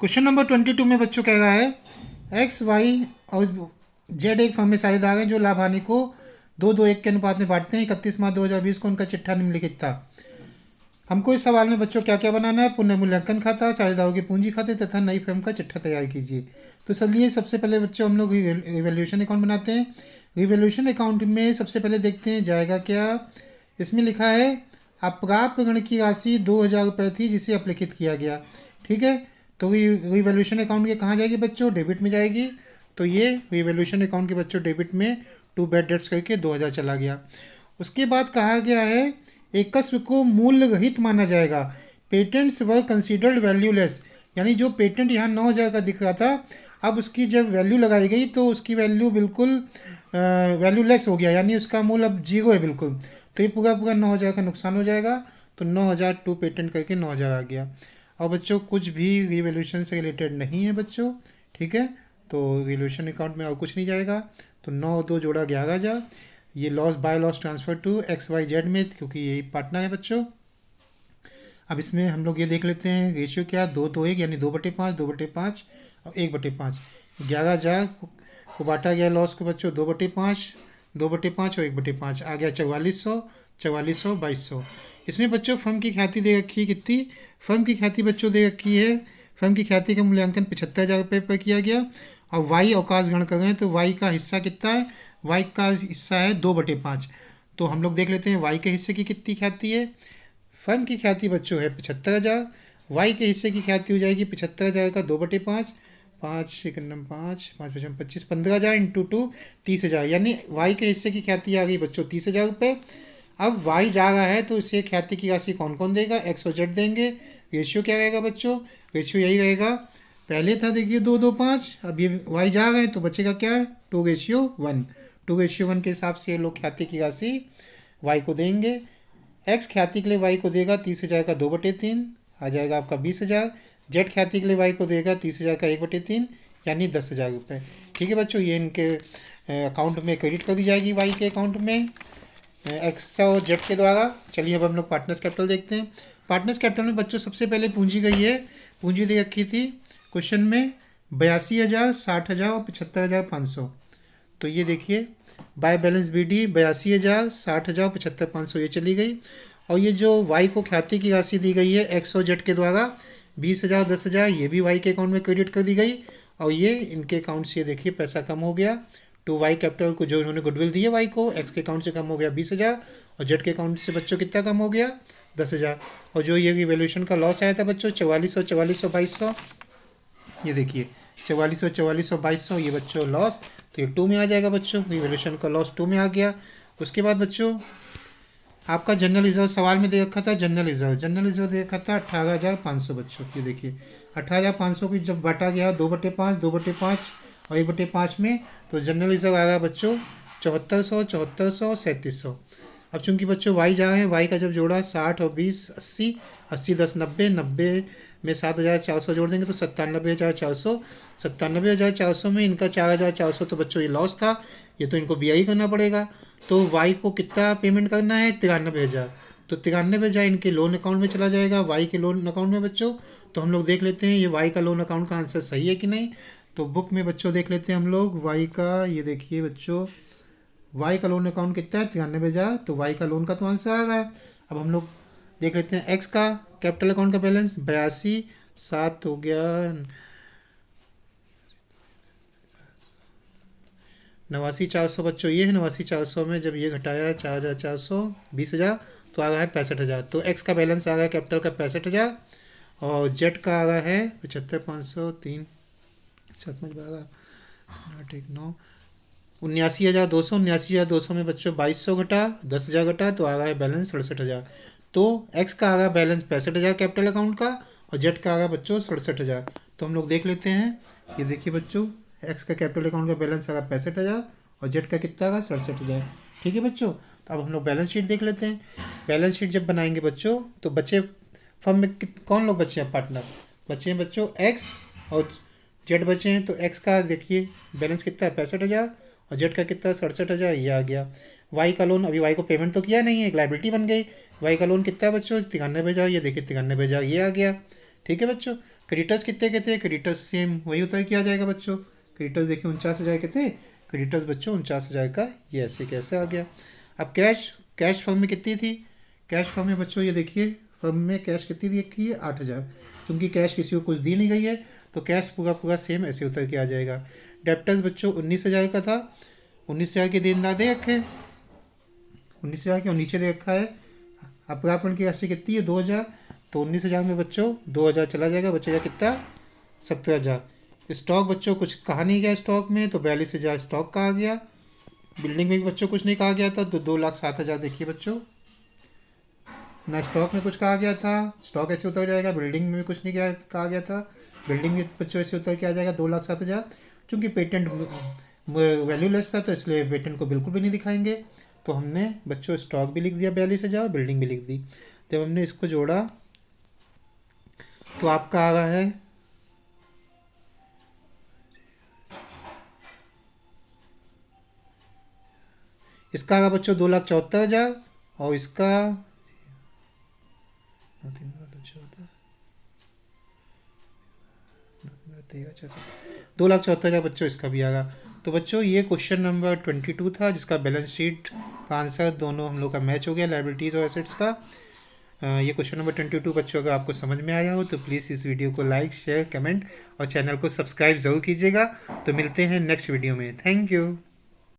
Question number 22 में बच्चों कह रहा है एक्स वाई और जेड एक फर्म में साझेदार हैं जो लाभ हानि को 2-2-1 के अनुपात में बांटते हैं। 31 मार्च 2020 को उनका चिट्ठा निम्नलिखित था। हमको इस सवाल में बच्चों क्या क्या बनाना है? पुनर्मूल्यांकन खाता, साझेदारों की पूंजी खाते तथा नई फर्म का चिट्ठा तैयार कीजिए। तो चलिए सबसे पहले बच्चों हम लोग रिवैल्यूएशन अकाउंट बनाते हैं। रिवैल्यूएशन अकाउंट में सबसे पहले देखते हैं जाएगा क्या। इसमें लिखा है अप्राप्य ऋण की राशि 2,000 रुपये थी जिसे अपलिखित किया गया। ठीक है, तो रिवैल्यूएशन अकाउंट के कहाँ जाएगी बच्चों? डेबिट में जाएगी। तो ये रिवैल्यूएशन अकाउंट के बच्चों डेबिट में टू बैड डेट्स करके 2,000 चला गया। उसके बाद कहा गया है एकस्व को मूल्य रहित माना जाएगा। पेटेंट्स वर कंसिडर्ड वैल्यूलेस, यानी जो पेटेंट यहाँ 9,000 का दिख रहा था, अब उसकी जब वैल्यू लगाई गई तो उसकी वैल्यू बिल्कुल वैल्यूलेस हो गया, यानी उसका मूल्य अब जीरो है बिल्कुल। तो ये पूरा पूरा 9,000 का नुकसान हो जाएगा। तो 9,000 टू पेटेंट करके 9,000 आ गया। और बच्चों कुछ भी रिवैल्यूएशन से रिलेटेड नहीं है बच्चों। ठीक है, तो रिवैल्यूएशन अकाउंट में और कुछ नहीं जाएगा। तो 9 2 जोड़ा 11,000। ये loss by loss transfer to x y z में, क्योंकि यही पार्टनर है बच्चों। अब इसमें हम लोग ये देख लेते हैं रेशियो क्या, 2-2-1, यानी 2/5, 2/5 और 1/5। 11,000 को बांटा गया लॉस को बच्चों 2/5, 2/5 और 1/5 आ गया 4400, 4400, 2200। इसमें बच्चों फर्म की ख्याति दे रखी है कितनी? फर्म की ख्याति बच्चों दे रखी है, फर्म की ख्याति का मूल्यांकन 75,000 रुपये पर किया गया। और वाई अवकाश ग्रहण कर रहे हैं तो वाई का हिस्सा कितना है? वाई का हिस्सा है 2/5। तो हम लोग देख लेते हैं वाई के हिस्से की कितनी ख्याति है। फर्म की ख्याति बच्चों है 75,000, वाई के हिस्से की ख्याति हो जाएगी 75,000 का 2/5, 5 25 15,000 इंटू 2 30,000, यानी वाई के हिस्से की ख्याति आ गई बच्चों 30,000 रुपये। अब वाई जा रहा है तो इसे ख्याति की राशि कौन कौन देगा? एक्स और जेड देंगे। रेशियो क्या रहेगा बच्चों? रेशियो यही रहेगा, पहले था देखिए 2-2-5, अब ये वाई जा रहे हैं तो बचेगा क्या? 2:1। 2:1 के हिसाब से ये लोग ख्याति की राशि वाई को देंगे। एक्स ख्याति के लिए वाई को देगा 30,000 का 2/3, आ जाएगा आपका 20,000। जेड ख्याति के लिए वाई को देगा 30,000 का 1/3, यानी 10,000 रुपये। ठीक है बच्चों, ये इनके अकाउंट में क्रेडिट कर दी जाएगी वाई के अकाउंट में एक्स और जेड के द्वारा। चलिए अब हम लोग पार्टनर्स कैपिटल देखते हैं। पार्टनर्स कैपिटल में बच्चों सबसे पहले पूंजी गई है, पूंजी दे रखी थी क्वेश्चन में 82,000, 60,000 और 75,500। तो ये देखिए बाय बैलेंस बीडी 82,000, 60,000, 75,500 ये चली गई। और ये जो वाई को ख्याति की राशि दी गई है एक्स और जेड के द्वारा 20,000, 10,000, ये भी वाई के अकाउंट में क्रेडिट कर दी गई। और ये इनके अकाउंट से देखिए पैसा कम हो गया। टू वाई कैपिटल को जो इन्होंने गुडविल दी है वाई को, एक्स के अकाउंट से कम हो गया 20,000 और जेड के अकाउंट से बच्चों कितना कम हो गया? 10,000। और जो ये रिवैल्यूएशन का लॉस आया था बच्चों 4400, 4400, 2200, ये देखिए 4400, 4400, 2200 ये बच्चों लॉस। तो ये 2 में आ जाएगा बच्चों, रिवैल्यूएशन का लॉस 2 में आ गया। उसके बाद बच्चों आपका जनरल रिजर्व सवाल में दे रखा था, जनरल रिजर्व दे रखा था 18,500 बच्चों। ये देखिए 18,500 की जब बांटा गया 2/5, 2/5 और 1/5 में, तो जनरल रिजर्व आ गया बच्चों 7400, 7400, 3700। अब चूंकि बच्चों वाई जा रहे हैं, वाई का जब जोड़ा 60 और 20 80, 80 10 90, 90 में 7,400 जोड़ देंगे तो 97,400, 97,400 में इनका 4,400 तो बच्चों ये लॉस था, ये तो इनको BI करना पड़ेगा। तो वाई को कितना पेमेंट करना है? 93,000। तो 93,000 इनके लोन अकाउंट में चला जाएगा, वाई के लोन अकाउंट में बच्चों। तो हम लोग देख लेते हैं ये वाई का लोन अकाउंट का आंसर सही है कि नहीं। तो बुक में बच्चों देख लेते हैं हम लोग वाई का, ये देखिए बच्चों वाई का लोन अकाउंट कितना है? 93,000। तो वाई का लोन का तो आंसर आ गया। अब हम लोग देख लेते हैं एक्स का कैपिटल अकाउंट का बैलेंस 82, 7 हो गया 89,400 बच्चों, ये है 89,400 में जब ये घटाया 4,400, 20,000 तो आ रहा है 65,000। तो एक्स का बैलेंस आ रहा है कैपिटल का 65,000 और जेड का आ रहा है 75,500, 3 7 5 12 8 1 9 79,200। 79,200 में बच्चों 2,200 घटा 10,000 घटा तो आ रहा है बैलेंस 67,000। तो एक्स का आ रहा बैलेंस 65,000 कैपिटल अकाउंट का और जेड का आ रहा बच्चों 67,000। तो हम लोग देख लेते हैं, ये देखिए बच्चों एक्स का कैपिटल अकाउंट का बैलेंस आ रहा 65,000 और जेड का कितना आ 67,000। ठीक है बच्चों, तो अब हम लोग बैलेंस शीट देख लेते हैं। बैलेंस शीट जब बनाएंगे बच्चों तो बच्चे फर्म में कौन लोग बचे हैं? पार्टनर बचे हैं बच्चों एक्स और जेड बचे हैं। तो एक्स का देखिए बैलेंस कितना है 65,000 और जेड का कितना 67,000, ये आ गया। वाई का लोन अभी वाई को पेमेंट तो किया नहीं है, एक लाइबिलिटी बन गई। वाई का लोन कितना है बच्चों? 93,000, ये देखिए 93,000 ये आ गया। ठीक है बच्चों। क्रेडिटर्स कितने के थे, क्रेडिटर्स सेम वही होता है, क्या आ जाएगा बच्चों, क्रेडिटर्स देखिए 49,000 के थे, क्रेडिटर्स बच्चों 49,000 का, ये ऐसे कैसे आ गया। अब कैश, कैश फर्म में कितनी थी, कैश फर्म में बच्चों ये देखिए फर्म में कैश कितनी दी रखी है 8,000, क्योंकि कैश किसी को कुछ दी नहीं गई है तो कैश पूरा पूरा सेम ऐसे उतर के आ जाएगा। डेप्टर्स बच्चों 19,000 का था, 19,000 के देनदार दे रखे, 19,000 के और नीचे दे रखा है अपरापण की राशि कितनी है 2,000, तो 19,000 में बच्चों 2,000 चला जाएगा, बचेगा कितना 17,000। स्टॉक बच्चों कुछ कहा नहीं गया स्टॉक में, तो 42,000 स्टॉक कहा गया। बिल्डिंग में भी बच्चों कुछ नहीं कहा गया था, तो 2,07,000 देखिए बच्चों, ना स्टॉक में कुछ कहा गया था, स्टॉक ऐसे उतर जाएगा, बिल्डिंग में भी कुछ नहीं कहा गया था, बिल्डिंग में बच्चों ऐसे उतर के आ जाएगा 2,07,000। चूँकि पेटेंट वैल्यूलेस था तो इसलिए पेटेंट को बिल्कुल भी नहीं दिखाएंगे, तो हमने बच्चों स्टॉक भी लिख दिया 42,000, बिल्डिंग भी लिख दी। जब हमने इसको जोड़ा तो आपका आ रहा है इसका आ रहा बच्चों 2,74,000 और इसका 2,74,000 बच्चों इसका भी आएगा। तो बच्चों ये क्वेश्चन नंबर 22 था, जिसका बैलेंस शीट का आंसर दोनों हम लोग का मैच हो गया, लाइबिलिटीज़ और एसेट्स का। ये क्वेश्चन नंबर 22 बच्चों अगर आपको समझ में आया हो तो प्लीज़ इस वीडियो को लाइक शेयर कमेंट और चैनल को सब्सक्राइब ज़रूर कीजिएगा। तो मिलते हैं नेक्स्ट वीडियो में, थैंक यू।